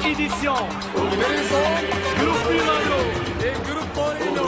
édition. Groupe Milano et Groupe Torino.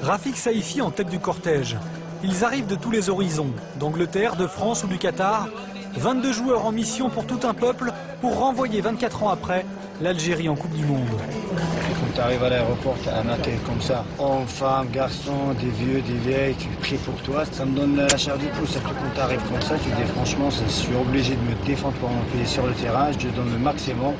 Rafik Saïfi en tête du cortège. Ils arrivent de tous les horizons, d'Angleterre, de France ou du Qatar. 22 joueurs en mission pour tout un peuple pour renvoyer 24 ans après l'Algérie en Coupe du Monde. Quand tu arrives à l'aéroport, tu as un accueil comme ça. Hommes, femmes, garçons, des vieux, des vieilles qui crient pour toi. Ça me donne la chair du pouce. Surtout quand tu arrives comme ça, tu te dis franchement, je suis obligé de me défendre pour mon pays sur le terrain. Je donne le maximum.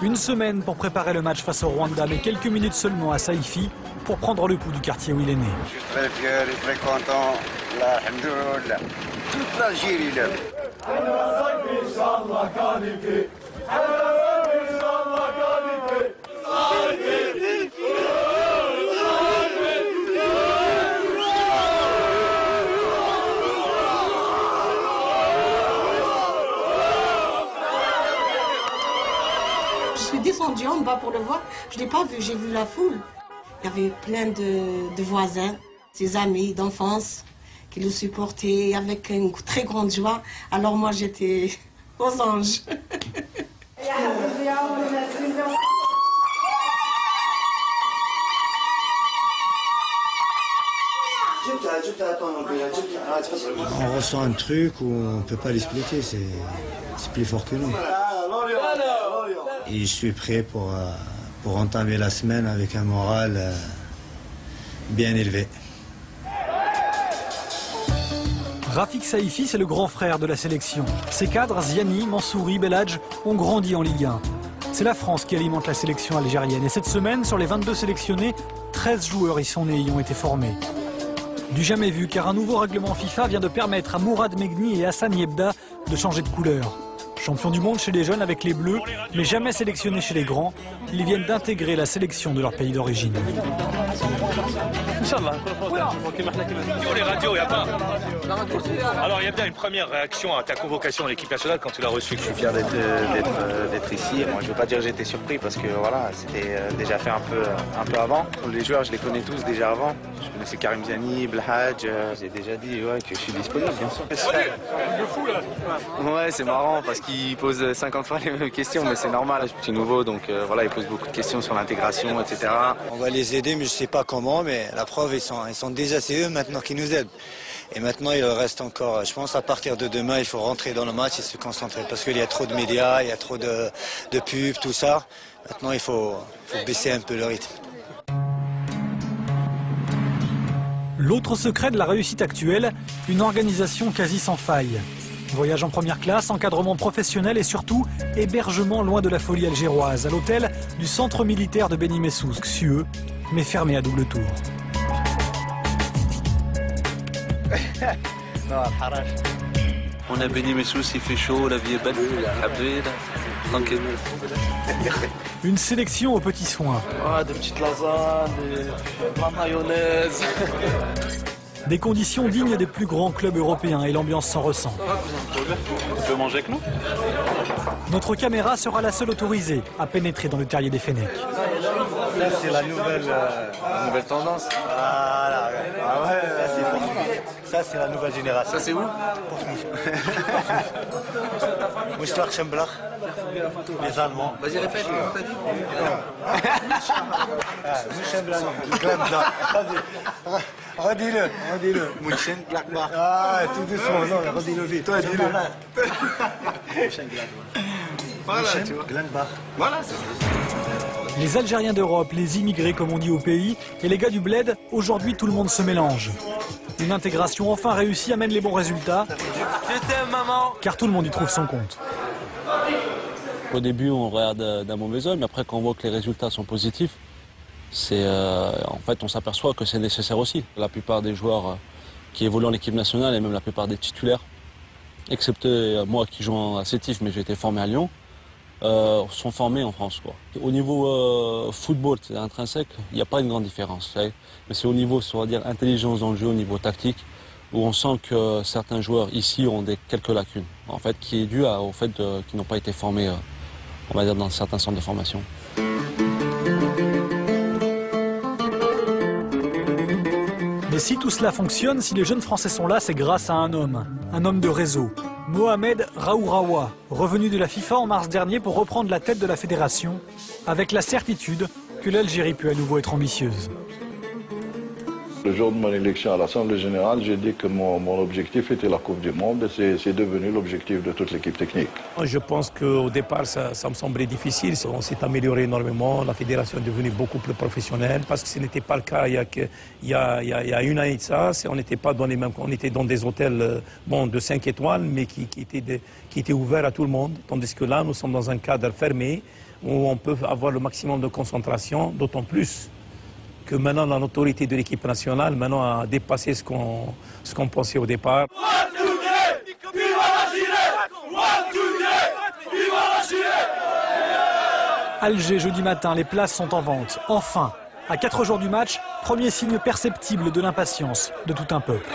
Une semaine pour préparer le match face au Rwanda, mais quelques minutes seulement à Saïfi pour prendre le pouls du quartier où il est né. Je suis très fier et très content. Alhamdoulilah. Toute l'Algérie l'aime. Je suis descendue en bas pour le voir. Je ne l'ai pas vu, j'ai vu la foule. Il y avait plein de voisins, ses amis d'enfance qui le supportaient avec une très grande joie. Alors moi, j'étais aux anges. On ressent un truc où on ne peut pas l'expliquer. C'est plus fort que nous. Et je suis prêt pour entamer la semaine avec un moral bien élevé. Rafik Saïfi, c'est le grand frère de la sélection. Ses cadres, Ziani, Mansouri, Belhadj, ont grandi en Ligue 1. C'est la France qui alimente la sélection algérienne. Et cette semaine, sur les 22 sélectionnés, 13 joueurs y sont nés et y ont été formés. Du jamais vu, car un nouveau règlement FIFA vient de permettre à Mourad Megni et Hassan Yebda de changer de couleur. Champions du monde chez les jeunes avec les Bleus, mais jamais sélectionnés chez les grands, ils viennent d'intégrer la sélection de leur pays d'origine. Les radios, il n'y a pas. Alors il y a bien une première réaction à ta convocation à l'équipe nationale quand tu l'as reçue. Je suis fier d'être ici. Moi, je ne veux pas dire que j'étais surpris parce que voilà, c'était déjà fait un peu avant. Les joueurs, je les connais tous déjà avant. Je connaissais Karim Ziani, Belhadj. J'ai déjà dit que je suis disponible, bien sûr. Ouais, c'est marrant parce qu'il pose 50 fois les mêmes questions, mais c'est normal. Je suis petit nouveau, donc voilà, il pose beaucoup de questions sur l'intégration, etc. On va les aider, mais je ne sais pas comment. Mais la preuve, ils sont déjà, c'est eux maintenant qui nous aident. Et maintenant, il reste encore, je pense, à partir de demain, il faut rentrer dans le match et se concentrer. Parce qu'il y a trop de médias, il y a trop de pubs, tout ça. Maintenant, il faut baisser un peu le rythme. L'autre secret de la réussite actuelle, une organisation quasi sans faille. Voyage en première classe, encadrement professionnel et surtout hébergement loin de la folie algéroise, à l'hôtel du centre militaire de Beni Messous, Xueux, mais fermé à double tour. On a Beni Messous, il fait chaud, la vie est belle, tranquille. Une sélection aux petits soins. Ah, des petites lasagnes, de la mayonnaise. Des conditions dignes des plus grands clubs européens et l'ambiance s'en ressent. Tu peux manger avec nous? Notre caméra sera la seule autorisée à pénétrer dans le terrier des Fennecs. Ça, c'est la nouvelle tendance. Voilà. Ah ouais, ça, c'est la nouvelle génération. Ça, c'est où? Mouchlar Chemblach, les Allemands. Vas-y, répète. Redis-le. Mouchen Gladbach. Ah, tout doucement, non, redis-le vite. Toi, dis-le. Voilà, tu vois. Gladbach. Voilà, c'est ça. Les Algériens d'Europe, les immigrés comme on dit au pays, et les gars du bled, aujourd'hui tout le monde se mélange. Une intégration enfin réussie amène les bons résultats, Je t'aime, maman. car tout le monde y trouve son compte. Au début, on regarde d'un mauvais œil, mais après, quand on voit que les résultats sont positifs, en fait, on s'aperçoit que c'est nécessaire aussi. La plupart des joueurs qui évoluent en équipe nationale et même la plupart des titulaires, excepté moi qui joue à Sétif, mais j'ai été formé à Lyon, sont formés en France, quoi. Au niveau football, c'est intrinsèque, il n'y a pas une grande différence. Mais c'est au niveau, on va dire, intelligence dans le jeu, au niveau tactique, où on sent que certains joueurs ici ont quelques lacunes, en fait, qui est dû au fait qu'ils n'ont pas été formés, on va dire, dans certains centres de formation. Mais si tout cela fonctionne, si les jeunes Français sont là, c'est grâce à un homme de réseau. Mohamed Raouraoua, revenu de la FIFA en mars dernier pour reprendre la tête de la fédération, avec la certitude que l'Algérie peut à nouveau être ambitieuse. Le jour de mon élection à l'Assemblée générale, j'ai dit que mon objectif était la Coupe du Monde et c'est devenu l'objectif de toute l'équipe technique. Je pense qu'au départ, ça me semblait difficile. On s'est amélioré énormément. La fédération est devenue beaucoup plus professionnelle parce que ce n'était pas le cas il y a une année de ça. On n'était pas dans les mêmes... On était dans des hôtels de 5 étoiles, mais qui étaient ouverts à tout le monde. Tandis que là, nous sommes dans un cadre fermé où on peut avoir le maximum de concentration, d'autant plus que maintenant l'autorité de l'équipe nationale a dépassé ce qu'on pensait au départ. Alger, jeudi matin, les places sont en vente. Enfin, à 4 jours du match, premier signe perceptible de l'impatience de tout un peuple.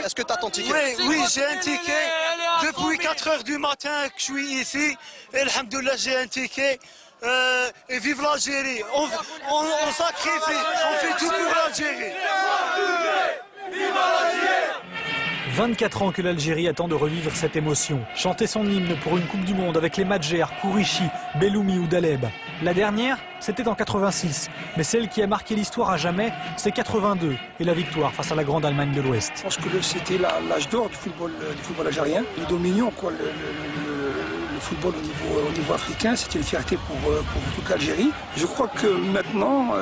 Est-ce que tu as ton ticket? Oui, j'ai un ticket. Depuis 4 heures du matin que je suis ici, et alhamdoulilah, j'ai un ticket. Et vive l'Algérie. On sacrifie, on fait tout pour l'Algérie. 24 ans que l'Algérie attend de revivre cette émotion. Chanter son hymne pour une Coupe du Monde avec les Madjer, Kourichi, Belloumi ou Daleb. La dernière, c'était en 86. Mais celle qui a marqué l'histoire à jamais, c'est 82 et la victoire face à la grande Allemagne de l'Ouest. Je pense que c'était l'âge d'or du football algérien. Nous dominions le football au niveau africain. C'était une fierté pour toute l'Algérie. Je crois que maintenant,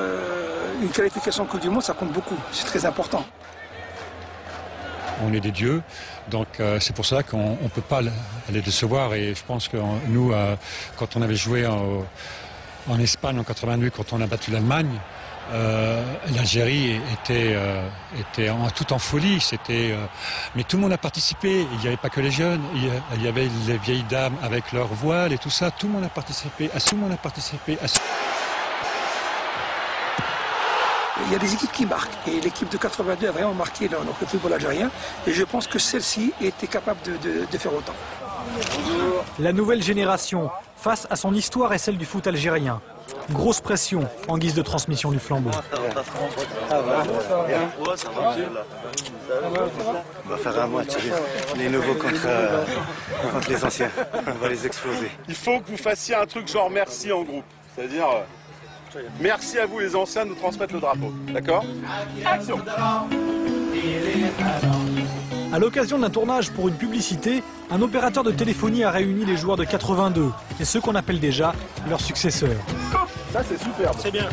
une qualification Coupe du Monde, ça compte beaucoup. C'est très important. On est des dieux, donc c'est pour ça qu'on ne peut pas les décevoir. Et je pense que nous, quand on avait joué en Espagne en 82, quand on a battu l'Allemagne, l'Algérie était tout en folie. Mais tout le monde a participé. Il n'y avait pas que les jeunes, il y avait les vieilles dames avec leur voile et tout ça. Tout le monde a participé. Il y a des équipes qui marquent et l'équipe de 82 a vraiment marqué le football algérien et je pense que celle-ci était capable de faire autant. La nouvelle génération face à son histoire et celle du foot algérien. Grosse pression en guise de transmission du flambeau. On va faire un match, les nouveaux contre les anciens. On va les exploser. Il faut que vous fassiez un truc genre merci en groupe. C'est-à-dire... merci à vous les anciens de nous transmettre le drapeau, d'accord? Action! À l'occasion d'un tournage pour une publicité, un opérateur de téléphonie a réuni les joueurs de 82 et ceux qu'on appelle déjà leurs successeurs. Ça c'est superbe. C'est bien.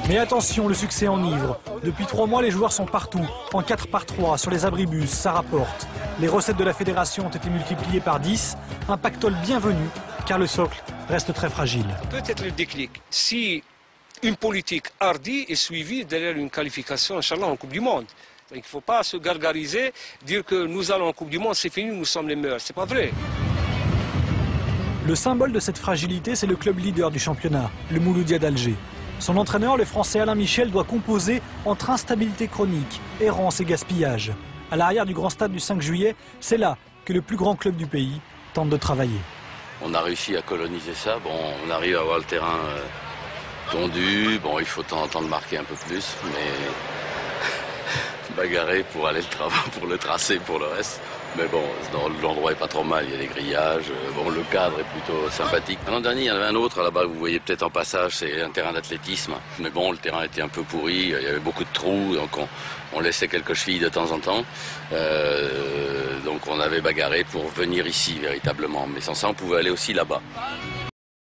Mais attention, le succès enivre. Depuis 3 mois, les joueurs sont partout, en 4x3, sur les abribus, ça rapporte. Les recettes de la fédération ont été multipliées par 10, un pactole bienvenu, car le socle reste très fragile. Peut-être le déclic, si une politique hardie est suivie derrière une qualification, Inch'Allah, en Coupe du Monde. Donc, il ne faut pas se gargariser, dire que nous allons en Coupe du Monde, c'est fini, nous sommes les meilleurs. C'est pas vrai. Le symbole de cette fragilité, c'est le club leader du championnat, le Mouloudia d'Alger. Son entraîneur, le Français Alain Michel, doit composer entre instabilité chronique, errance et gaspillage. À l'arrière du grand stade du 5 juillet, c'est là que le plus grand club du pays tente de travailler. On a réussi à coloniser ça. Bon, on arrive à avoir le terrain tendu. Bon, il faut de temps en temps de marquer un peu plus, mais bagarrer pour aller pour le tracer, pour le reste. Mais bon, l'endroit est pas trop mal, il y a des grillages, bon, le cadre est plutôt sympathique. L'an dernier, il y en avait un autre là-bas, vous voyez peut-être en passage, c'est un terrain d'athlétisme. Mais bon, le terrain était un peu pourri, il y avait beaucoup de trous, donc on laissait quelques chevilles de temps en temps. Donc on avait bagarré pour venir ici, véritablement. Mais sans ça, on pouvait aller aussi là-bas.